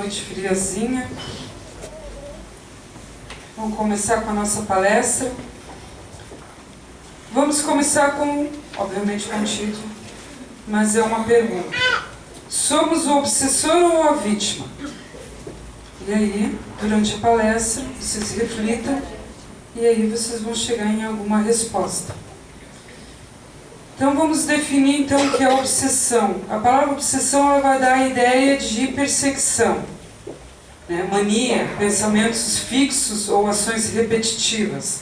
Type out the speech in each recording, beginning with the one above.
noite friazinha. Vamos começar com a nossa palestra. Vamos começar com, obviamente, com o título, mas é uma pergunta. Somos o obsessor ou a vítima? E aí, durante a palestra, vocês reflitam e aí vocês vão chegar em alguma resposta. Então vamos definir então o que é obsessão. A palavra obsessão ela vai dar a ideia de perseguição, né? Mania, pensamentos fixos ou ações repetitivas.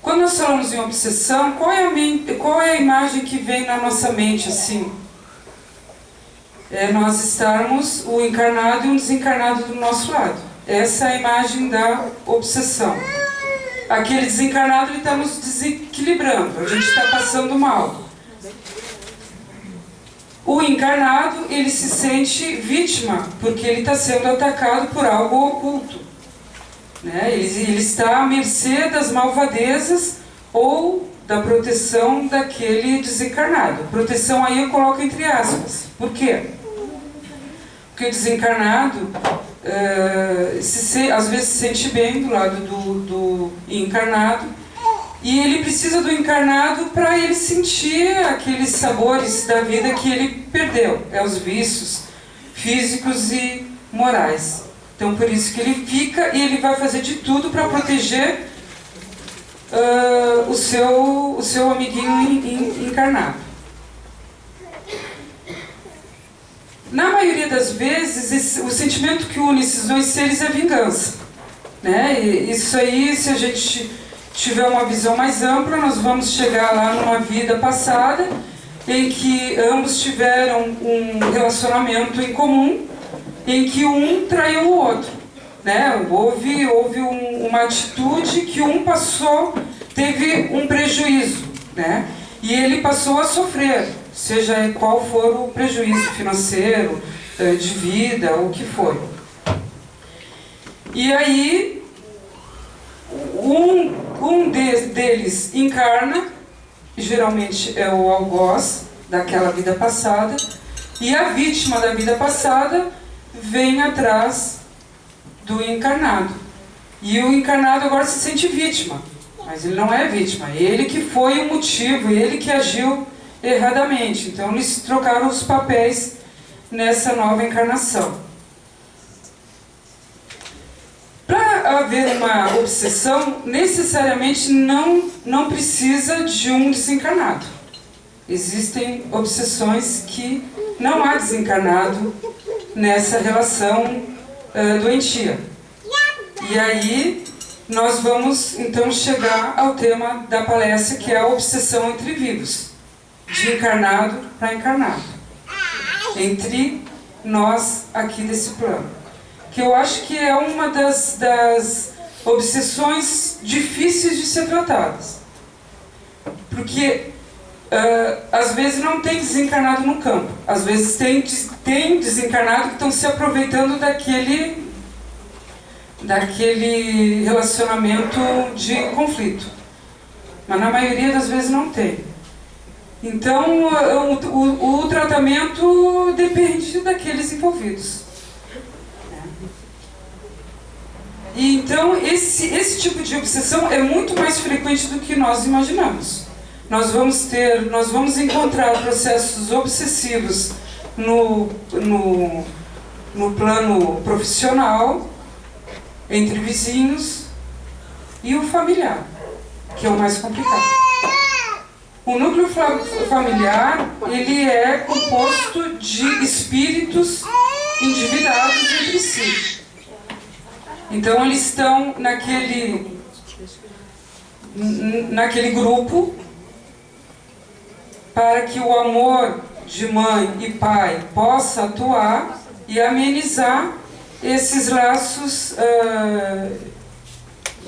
Quando nós falamos em obsessão, qual é a imagem que vem na nossa mente assim? É nós estarmos o encarnado e um desencarnado do nosso lado. Essa é a imagem da obsessão. Aquele desencarnado ele está nos desequilibrando, a gente está passando mal. O encarnado ele se sente vítima, porque ele está sendo atacado por algo oculto, né? Ele está à mercê das malvadezas ou da proteção daquele desencarnado. Proteção aí eu coloco entre aspas. Por quê? Porque o desencarnado às vezes se sente bem do lado do encarnado e ele precisa do encarnado para ele sentir aqueles sabores da vida que ele perdeu, os vícios físicos e morais. Então por isso que ele fica e ele vai fazer de tudo para proteger o seu amiguinho encarnado. Na maioria das vezes, o sentimento que une esses dois seres é vingança, né? E isso aí, se a gente tiver uma visão mais ampla, nós vamos chegar lá numa vida passada em que ambos tiveram um relacionamento em comum, em que um traiu o outro, né? Houve uma atitude que um teve um prejuízo, né? E ele passou a sofrer, seja qual for o prejuízo financeiro, de vida, o que for. E aí, um deles encarna, geralmente é o algoz daquela vida passada, e a vítima da vida passada vem atrás do encarnado. E o encarnado agora se sente vítima, mas ele não é vítima, ele que foi o motivo, ele que agiu erradamente. Então eles trocaram os papéis nessa nova encarnação. Para haver uma obsessão, necessariamente não precisa de um desencarnado. Existem obsessões que não há desencarnado nessa relação doentia. E aí nós vamos então chegar ao tema da palestra, que é a obsessão entre vivos, de encarnado para encarnado, entre nós aqui desse plano, que eu acho que é uma das obsessões difíceis de ser tratadas, porque às vezes não tem desencarnado no campo, às vezes tem desencarnado que estão se aproveitando daquele relacionamento de conflito, mas na maioria das vezes não tem. Então o tratamento depende daqueles envolvidos. E então esse tipo de obsessão é muito mais frequente do que nós imaginamos. Nós vamos encontrar processos obsessivos no plano profissional, entre vizinhos, e o familiar, que é o mais complicado. O núcleo familiar, ele é composto de espíritos endividados entre si. Então eles estão naquele grupo para que o amor de mãe e pai possa atuar e amenizar esses laços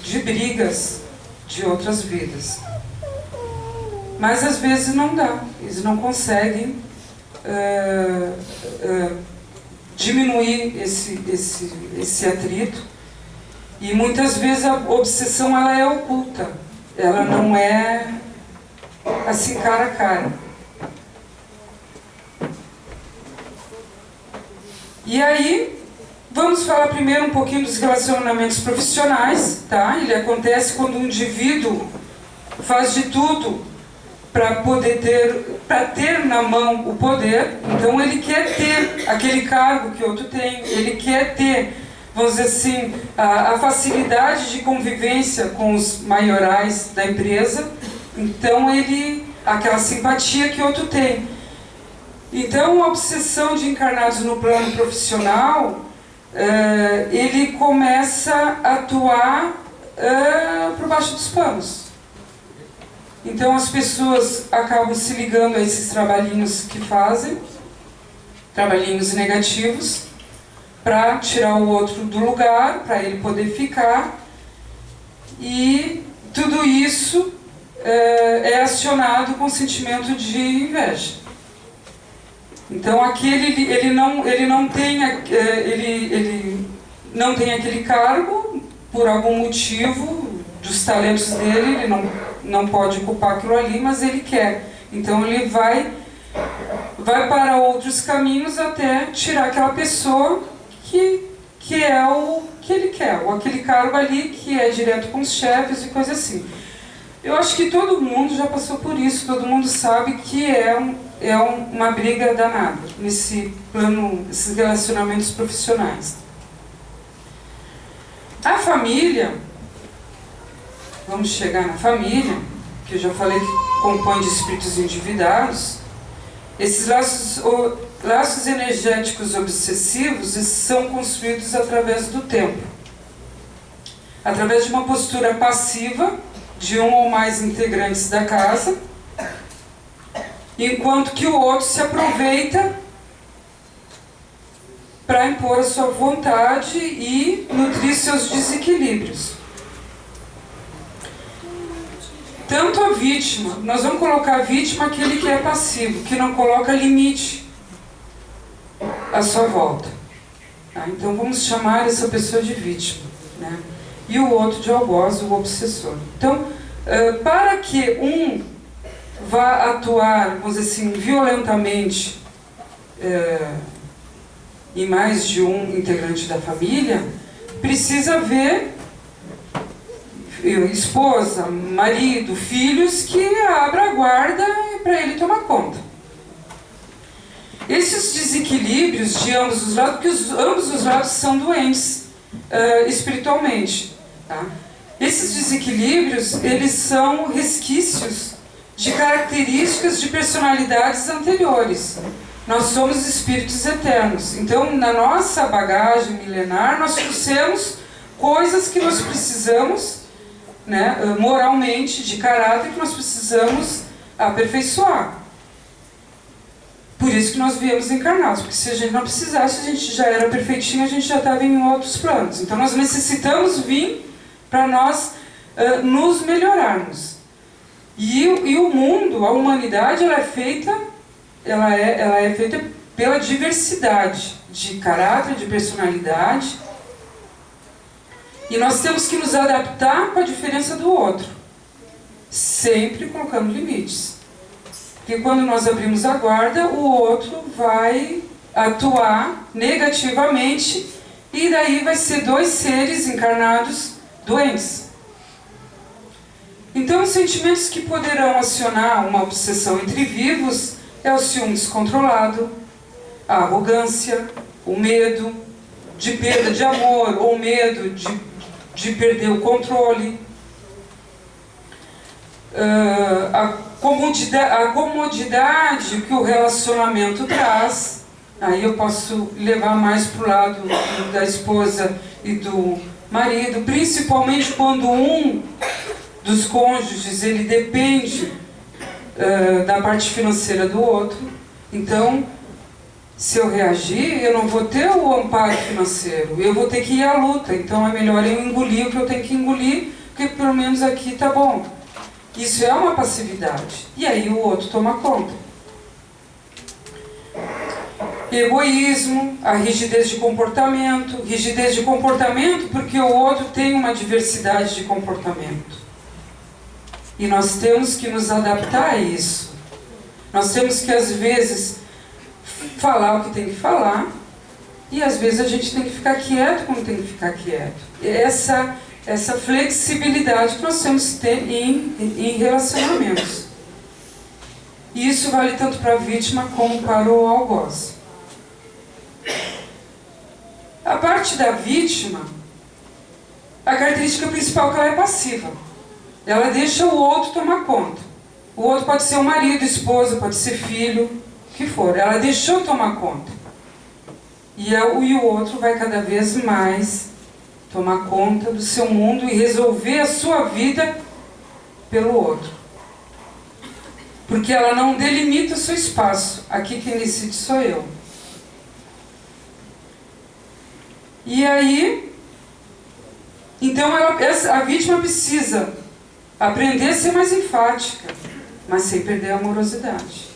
de brigas de outras vidas. Mas às vezes não dá, eles não conseguem diminuir esse atrito, e muitas vezes a obsessão ela é oculta, ela não é assim cara a cara. E aí, vamos falar primeiro um pouquinho dos relacionamentos profissionais, tá? Ele acontece quando um indivíduo faz de tudo para poder ter na mão o poder. Então ele quer ter aquele cargo que outro tem, ele quer ter, vamos dizer assim, a facilidade de convivência com os maiorais da empresa. Então aquela simpatia que outro tem. Então a obsessão de encarnados no plano profissional, ele começa a atuar por baixo dos panos. Então as pessoas acabam se ligando a esses trabalhinhos que fazem, trabalhinhos negativos, para tirar o outro do lugar, para ele poder ficar. E tudo isso é acionado com sentimento de inveja. Então ele não tem aquele cargo por algum motivo dos talentos dele, ele não pode ocupar aquilo ali, mas ele quer. Então ele vai para outros caminhos até tirar aquela pessoa que é o que ele quer, ou aquele cargo ali que é direto com os chefes e coisa assim. Eu acho que todo mundo já passou por isso, todo mundo sabe que é uma briga danada nesse plano, esses relacionamentos profissionais. A família, vamos chegar na família, que eu já falei que compõe de espíritos endividados. Esses laços energéticos obsessivos são construídos através do tempo, através de uma postura passiva de um ou mais integrantes da casa, enquanto que o outro se aproveita para impor a sua vontade e nutrir seus desequilíbrios. Tanto a vítima, nós vamos colocar a vítima aquele que é passivo, que não coloca limite à sua volta. Tá? Então vamos chamar essa pessoa de vítima, né? E o outro de algoz, o obsessor. Então, para que um vá atuar, vamos dizer assim, violentamente em mais de um integrante da família, precisa haver esposa, marido, filhos que abra a guarda para ele tomar conta. Esses desequilíbrios de ambos os lados, porque ambos os lados são doentes espiritualmente, tá? Esses desequilíbrios, eles são resquícios de características de personalidades anteriores. Nós somos espíritos eternos. Então, na nossa bagagem milenar, nós trouxemos coisas que nós precisamos, né, moralmente, de caráter, que nós precisamos aperfeiçoar. Por isso que nós viemos encarnados, porque se a gente não precisasse, a gente já era perfeitinho, a gente já estava em outros planos. Então nós necessitamos vir para nós nos melhorarmos. E o mundo, a humanidade, ela é feita pela diversidade de caráter, de personalidade. E nós temos que nos adaptar com a diferença do outro, sempre colocando limites. Porque quando nós abrimos a guarda, o outro vai atuar negativamente e daí vai ser dois seres encarnados doentes. Então, os sentimentos que poderão acionar uma obsessão entre vivos é o ciúme descontrolado, a arrogância, o medo de perda de amor ou medo de perder o controle, a comodidade que o relacionamento traz. Aí eu posso levar mais para o lado da esposa e do marido, principalmente quando um dos cônjuges ele depende da parte financeira do outro. Então, se eu reagir, eu não vou ter o amparo financeiro, eu vou ter que ir à luta. Então é melhor eu engolir o que eu tenho que engolir, porque pelo menos aqui tá bom. Isso é uma passividade. E aí o outro toma conta. Egoísmo, a rigidez de comportamento porque o outro tem uma diversidade de comportamento. E nós temos que nos adaptar a isso. Nós temos que, às vezes, falar o que tem que falar, E às vezes a gente tem que ficar quieto quando tem que ficar quieto. Essa flexibilidade que nós temos que ter em relacionamentos. E isso vale tanto para a vítima como para o algoz. A parte da vítima, a característica principal é que ela é passiva. Ela deixa o outro tomar conta. O outro pode ser o marido, esposa, pode ser filho, o que for. Ela deixou tomar conta. E o outro vai cada vez mais tomar conta do seu mundo e resolver a sua vida pelo outro. Porque ela não delimita o seu espaço. Aqui quem decide sou eu. E aí, então a vítima precisa aprender a ser mais enfática, mas sem perder a amorosidade.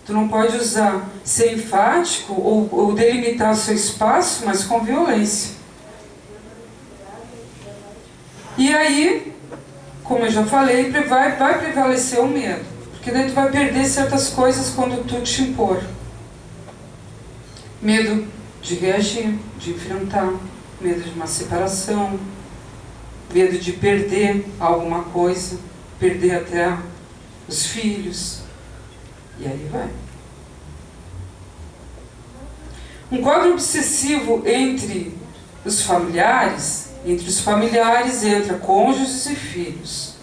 Tu não pode usar ser enfático ou delimitar o seu espaço, mas com violência. E aí, como eu já falei, vai prevalecer o medo. Porque daí tu vai perder certas coisas quando tu te impor. Medo de reagir, de enfrentar, medo de uma separação, medo de perder alguma coisa, perder até os filhos, e aí vai. Um quadro obsessivo entre os familiares entra cônjuges e filhos.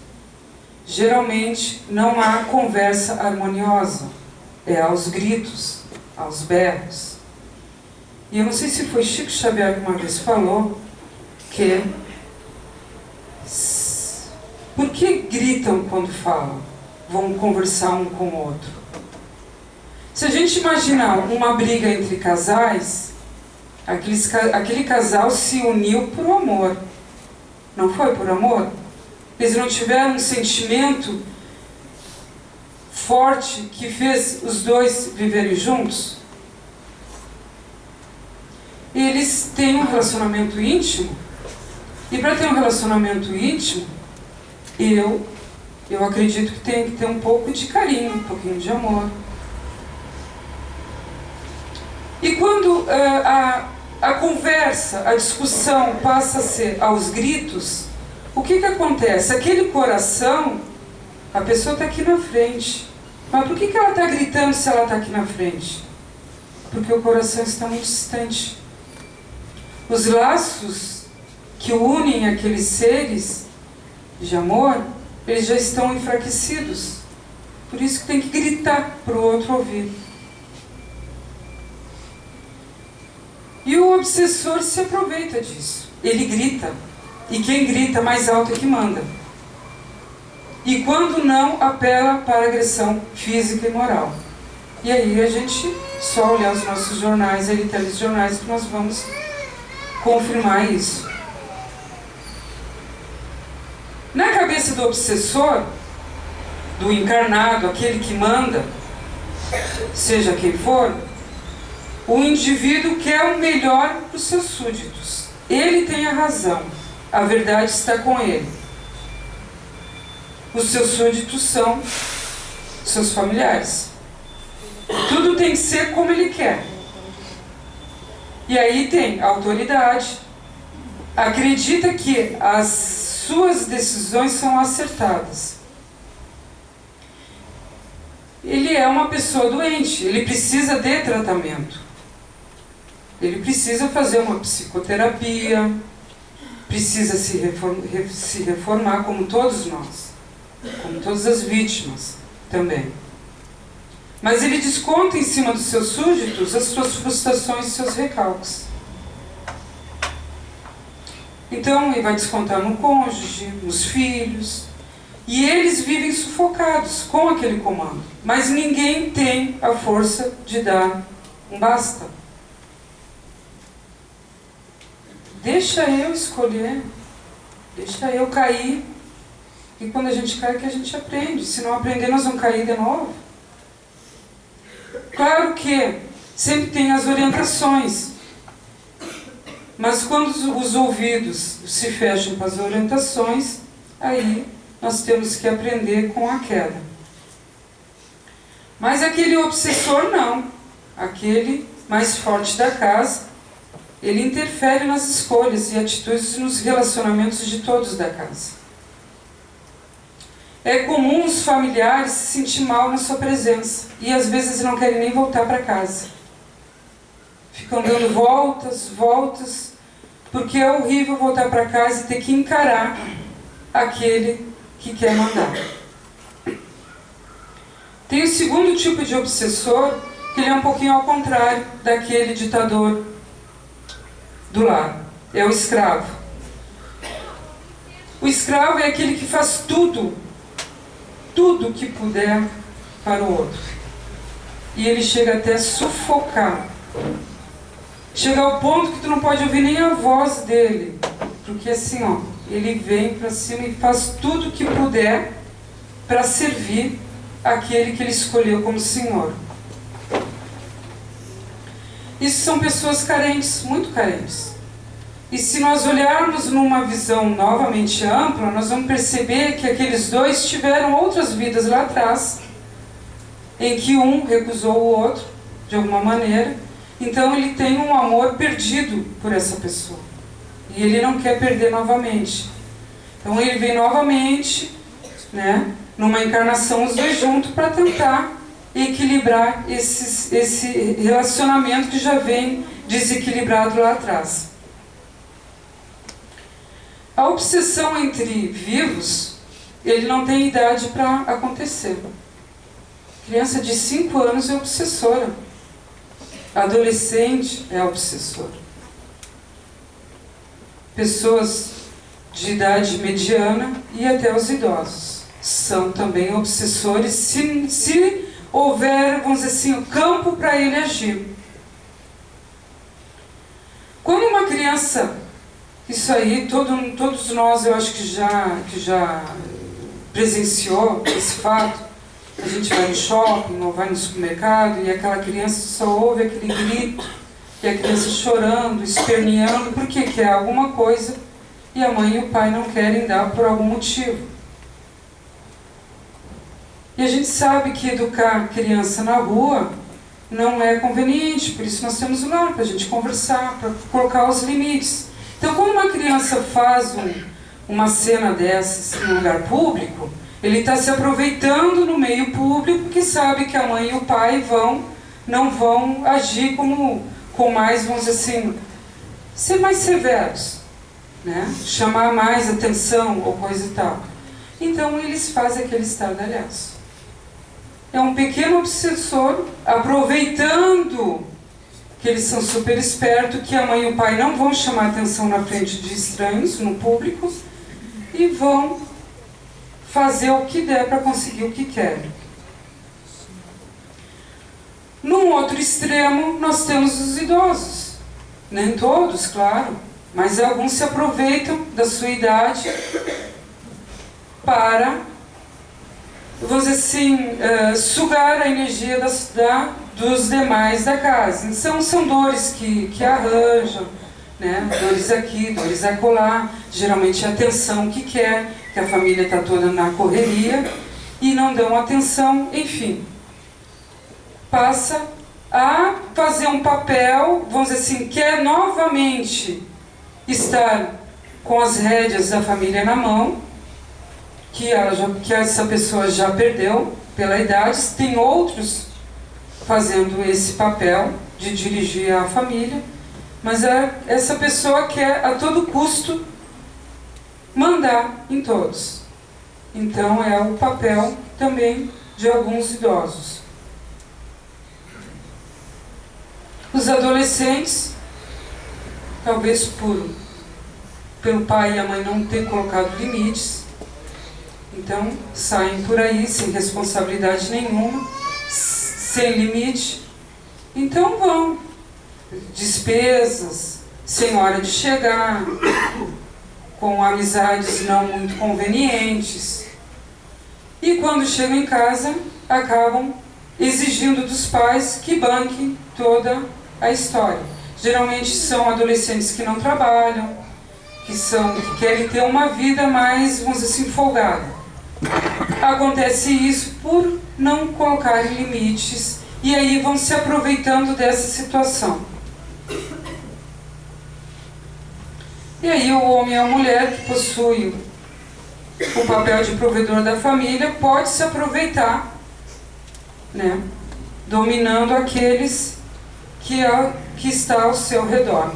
Geralmente não há conversa harmoniosa, é aos gritos, aos berros. E eu não sei se foi Chico Xavier que uma vez falou que por que gritam quando falam? Vão conversar um com o outro. Se a gente imaginar uma briga entre casais, aquele casal se uniu por amor. Não foi por amor? Eles não tiveram um sentimento forte que fez os dois viverem juntos? Eles têm um relacionamento íntimo. E para ter um relacionamento íntimo, eu acredito que tem que ter um pouco de carinho, um pouquinho de amor. E quando a conversa, a discussão passa a ser aos gritos, o que acontece? Aquele coração, a pessoa está aqui na frente. Mas por que ela está gritando se ela está aqui na frente? Porque o coração está muito distante. Os laços que unem aqueles seres de amor, eles já estão enfraquecidos. Por isso que tem que gritar para o outro ouvir. E o obsessor se aproveita disso. Ele grita. E quem grita mais alto é que manda. E quando não, apela para agressão física e moral. E aí a gente só olhar os nossos jornais, telejornais, que nós vamos confirmar isso. Na cabeça do obsessor, do encarnado, aquele que manda, seja quem for, o indivíduo quer o melhor para os seus súditos. Ele tem a razão. A verdade está com ele. Os seus súditos são seus familiares. Tudo tem que ser como ele quer. E aí tem a autoridade. Acredita que as suas decisões são acertadas. Ele é uma pessoa doente. Ele precisa de tratamento. Ele precisa fazer uma psicoterapia. Precisa se reformar, como todos nós. Como todas as vítimas também. Mas ele desconta em cima dos seus súditos as suas frustrações e seus recalques. Então ele vai descontar no cônjuge, nos filhos. E eles vivem sufocados com aquele comando. Mas ninguém tem a força de dar um basta. Deixa eu escolher. Deixa eu cair. E quando a gente cai, que a gente aprende. Se não aprender, nós vamos cair de novo. Claro que sempre tem as orientações. Mas quando os ouvidos se fecham para as orientações, aí nós temos que aprender com a queda. Mas aquele obsessor não. Aquele mais forte da casa, ele interfere nas escolhas e atitudes e nos relacionamentos de todos da casa. É comum os familiares se sentir mal na sua presença e às vezes não querem nem voltar para casa. Ficam dando voltas, porque é horrível voltar para casa e ter que encarar aquele que quer mandar. Tem o segundo tipo de obsessor, que ele é um pouquinho ao contrário daquele ditador do lar. É o escravo. O escravo é aquele que faz tudo que puder para o outro. E ele chega até a sufocar. Chega ao ponto que tu não pode ouvir nem a voz dele. Porque assim, ó, ele vem para cima e faz tudo que puder para servir aquele que ele escolheu como Senhor. Isso são pessoas carentes, muito carentes. E se nós olharmos numa visão novamente ampla, nós vamos perceber que aqueles dois tiveram outras vidas lá atrás, em que um recusou o outro, de alguma maneira. Então ele tem um amor perdido por essa pessoa. E ele não quer perder novamente. Então ele vem novamente, né, numa encarnação, os dois juntos, para tentar equilibrar esse relacionamento que já vem desequilibrado lá atrás. A obsessão entre vivos, ele não tem idade para acontecer. Criança de 5 anos é obsessora. Adolescente é obsessor. Pessoas de idade mediana e até os idosos são também obsessores se houver, vamos dizer assim, o campo para ele agir. Quando uma criança, isso aí todos nós eu acho que já presenciou esse fato. A gente vai no shopping ou vai no supermercado e aquela criança só ouve aquele grito e a criança chorando, esperneando, porque quer alguma coisa e a mãe e o pai não querem dar por algum motivo. E a gente sabe que educar criança na rua não é conveniente, por isso nós temos o lar para a gente conversar, para colocar os limites. Então, quando uma criança faz uma cena dessas em um lugar público, ele está se aproveitando no meio público, porque sabe que a mãe e o pai não vão agir com mais, vamos dizer assim, ser mais severos, né? Chamar mais atenção ou coisa e tal. Então, eles fazem aquele estardalhaço. É um pequeno obsessor, aproveitando que eles são super espertos, que a mãe e o pai não vão chamar atenção na frente de estranhos, no público, e vão fazer o que der para conseguir o que querem. Num outro extremo, nós temos os idosos. Nem todos, claro, mas alguns se aproveitam da sua idade para, vamos dizer assim, sugar a energia dos demais da casa. Então, são dores que arranjam, né? Dores aqui, dores acolá, geralmente é a atenção que quer, que a família está toda na correria e não dão atenção, enfim. Passa a fazer um papel, vamos dizer assim, quer novamente estar com as rédeas da família na mão, que essa pessoa já perdeu pela idade, tem outros fazendo esse papel de dirigir a família, mas essa pessoa quer a todo custo mandar em todos. Então é o papel também de alguns idosos. Os adolescentes, talvez pelo pai e a mãe não ter colocado limites, então saem por aí sem responsabilidade nenhuma, sem limite, então vão. Despesas, sem hora de chegar, com amizades não muito convenientes. E quando chegam em casa, acabam exigindo dos pais que banquem toda a história. Geralmente são adolescentes que não trabalham, que querem ter uma vida mais, vamos dizer assim, folgada. Acontece isso por não colocarem limites e aí vão se aproveitando dessa situação. E aí o homem e a mulher que possui o papel de provedor da família pode se aproveitar, né, dominando aqueles que está ao seu redor.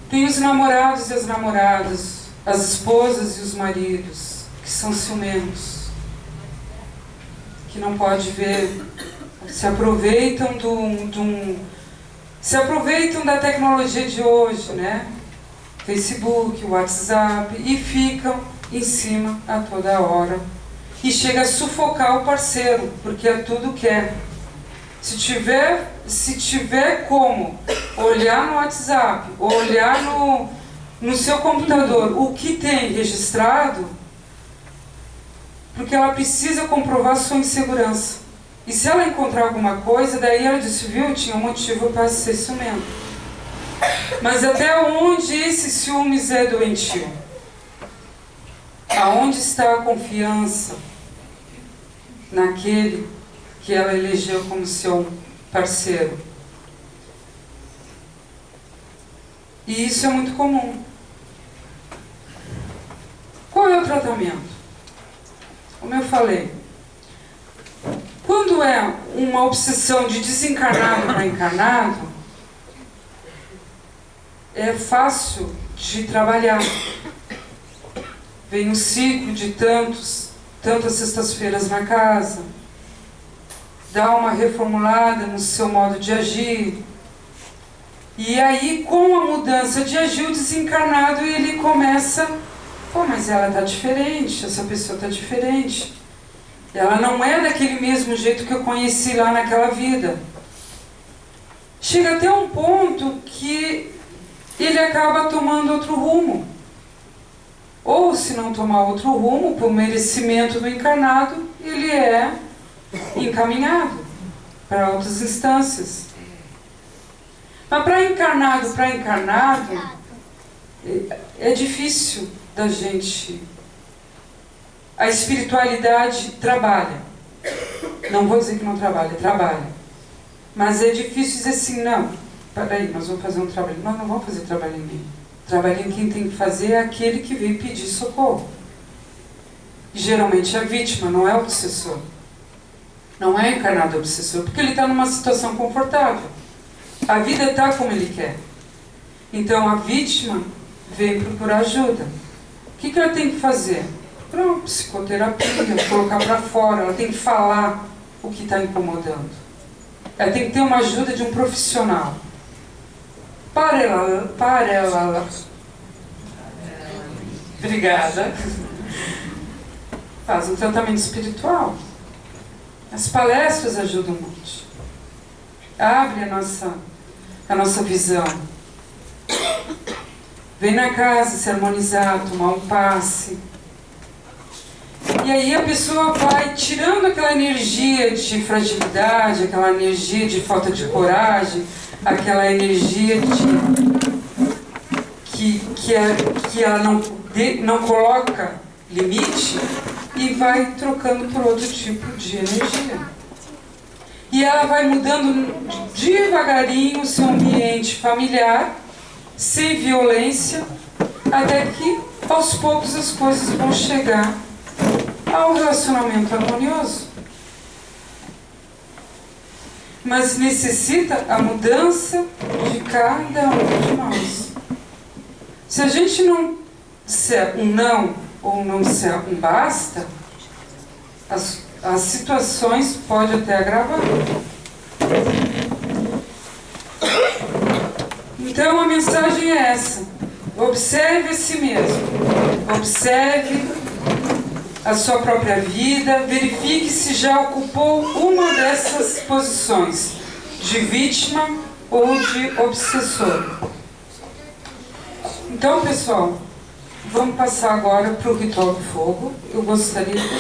Tem os namorados e as namoradas, as esposas e os maridos, que são ciumentos, que não pode ver, se aproveitam se aproveitam da tecnologia de hoje, né? Facebook, WhatsApp, e ficam em cima a toda hora. E chega a sufocar o parceiro, porque é tudo que é. Se tiver como olhar no WhatsApp, ou olhar no seu computador o que tem registrado, porque ela precisa comprovar sua insegurança. E se ela encontrar alguma coisa, daí ela disse, viu, tinha um motivo para ser ciumento. Mas até onde esse ciúmes é doentio? Aonde está a confiança naquele que ela elegeu como seu parceiro? E isso é muito comum. Qual é o tratamento? Como eu falei, quando é uma obsessão de desencarnado para encarnado, é fácil de trabalhar. Vem um ciclo de tantas sextas-feiras na casa, dá uma reformulada no seu modo de agir, e aí com a mudança de agir o desencarnado, ele começa, pô, mas ela está diferente, essa pessoa está diferente, ela não é daquele mesmo jeito que eu conheci lá naquela vida. Chega até um ponto que ele acaba tomando outro rumo. Ou, se não tomar outro rumo, por merecimento do encarnado, ele é encaminhado para outras instâncias. Mas para encarnado, é difícil da gente... A espiritualidade trabalha. Não vou dizer que não trabalha, trabalha. Mas é difícil dizer assim, não, peraí, nós vamos fazer um trabalho. Nós não vamos fazer trabalho em mim. Trabalhinho quem tem que fazer é aquele que veio pedir socorro. E geralmente é a vítima, não é o obsessor. Não é encarnado obsessor, porque ele está numa situação confortável. A vida está como ele quer. Então a vítima veio procurar ajuda. O que ela tem que fazer? Pronto, psicoterapia, colocar para fora, ela tem que falar o que está incomodando. Ela tem que ter uma ajuda de um profissional. Obrigada. Faz um tratamento espiritual. As palestras ajudam muito. Abre a nossa visão. Vem na casa se harmonizar, tomar um passe. E aí a pessoa vai tirando aquela energia de fragilidade, aquela energia de falta de coragem, aquela energia que ela não coloca limite, e vai trocando por outro tipo de energia. E ela vai mudando devagarinho o seu ambiente familiar, sem violência, até que aos poucos as coisas vão chegar ao relacionamento harmonioso. Mas necessita a mudança de cada um de nós. Se a gente não disser um não, ou não disser um basta, as situações podem até agravar. Então a mensagem é essa: observe a si mesmo, observe a sua própria vida, verifique se já ocupou uma dessas posições, de vítima ou de obsessor. Então, pessoal, vamos passar agora para o ritual do fogo. Eu gostaria de